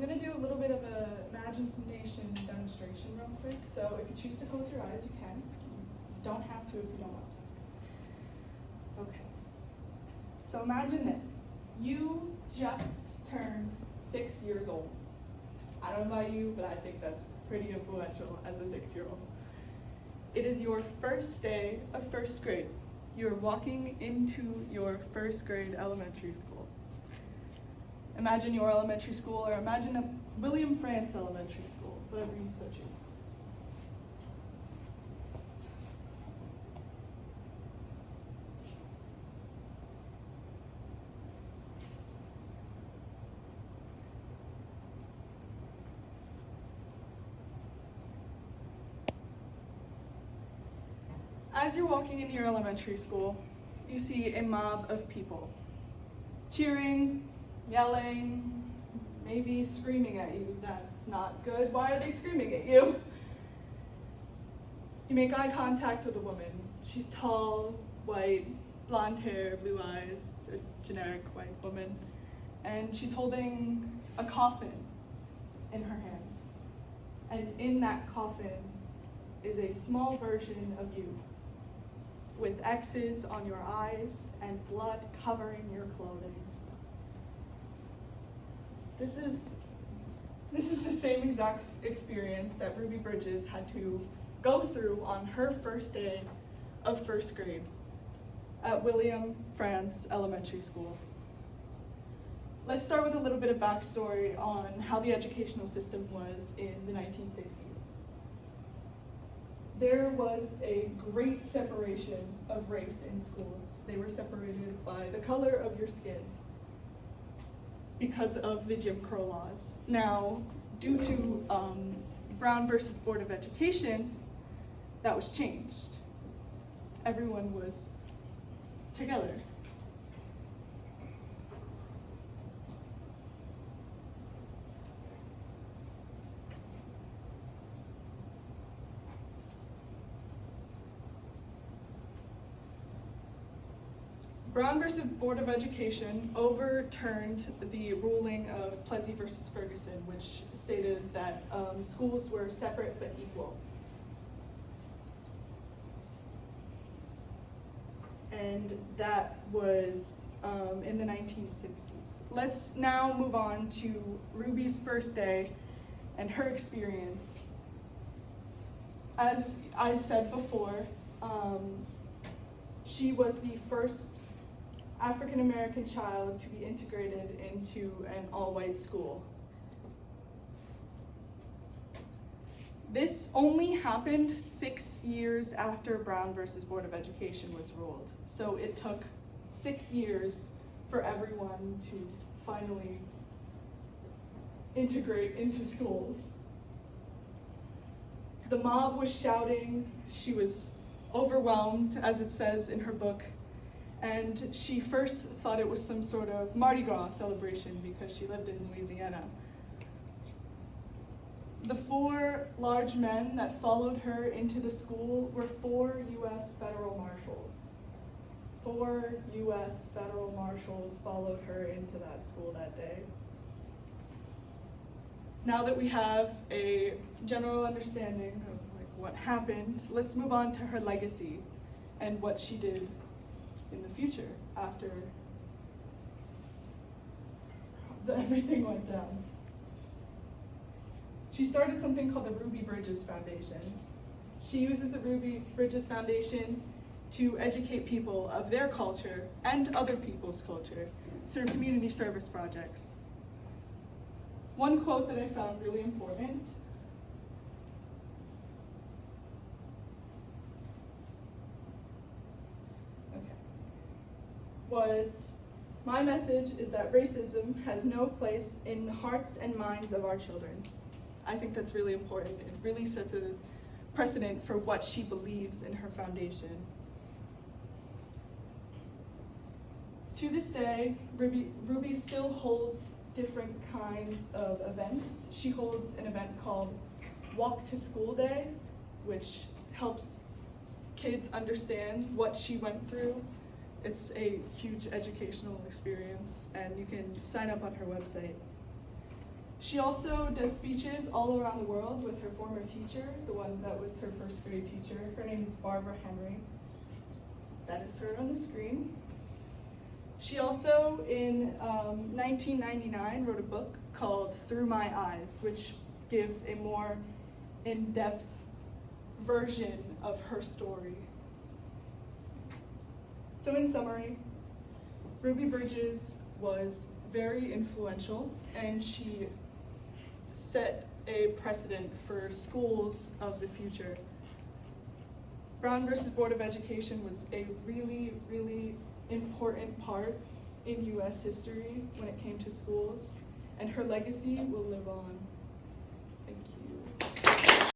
going to do a little bit of a imagination demonstration real quick. So if you choose to close your eyes, you can. You don't have to if you don't want to. Okay. So imagine this. You just turned 6 years old. I don't know about you, but I think that's pretty influential as a 6-year-old. It is your first day of first grade. You're walking into your first grade elementary school. Imagine your elementary school, or imagine a William Frantz Elementary School, whatever you so choose. As you're walking into your elementary school, you see a mob of people cheering, yelling, maybe screaming at you. That's not good. Why are they screaming at you? You make eye contact with a woman. She's tall, white, blonde hair, blue eyes, a generic white woman, and she's holding a coffin in her hand. And in that coffin is a small version of you, with X's on your eyes and blood covering your clothing. This is the same exact experience that Ruby Bridges had to go through on her first day of first grade at William Frantz Elementary School. Let's start with a little bit of backstory on how the educational system was in the 1960s. There was a great separation of race in schools. They were separated by the color of your skin because of the Jim Crow laws. Now, due to Brown versus Board of Education, that was changed. Everyone was together. Brown versus Board of Education overturned the ruling of Plessy versus Ferguson, which stated that schools were separate but equal. And that was in the 1960s. Let's now move on to Ruby's first day and her experience. As I said before, she was the first African-American child to be integrated into an all-white school. This only happened 6 years after Brown versus Board of Education was ruled. So it took 6 years for everyone to finally integrate into schools. The mob was shouting, she was overwhelmed, as it says in her book, and she first thought it was some sort of Mardi Gras celebration because she lived in Louisiana. The 4 large men that followed her into the school were 4 U.S. federal marshals. 4 U.S. federal marshals followed her into that school that day. Now that we have a general understanding of what happened, let's move on to her legacy and what she did in the future after everything went down. She started something called the Ruby Bridges Foundation. She uses the Ruby Bridges Foundation to educate people of their culture and other people's culture through community service projects. One quote that I found really important was, "My message is that racism has no place in the hearts and minds of our children." I think that's really important. It really sets a precedent for what she believes in her foundation. To this day, Ruby still holds different kinds of events. She holds an event called Walk to School Day, which helps kids understand what she went through. It's a huge educational experience, and you can sign up on her website. She also does speeches all around the world with her former teacher, the one that was her first grade teacher. Her name is Barbara Henry. That is her on the screen. She also, in 1999, wrote a book called Through My Eyes, which gives a more in-depth version of her story. So in summary, Ruby Bridges was very influential, and she set a precedent for schools of the future. Brown versus Board of Education was a really, really important part in US history when it came to schools, and her legacy will live on.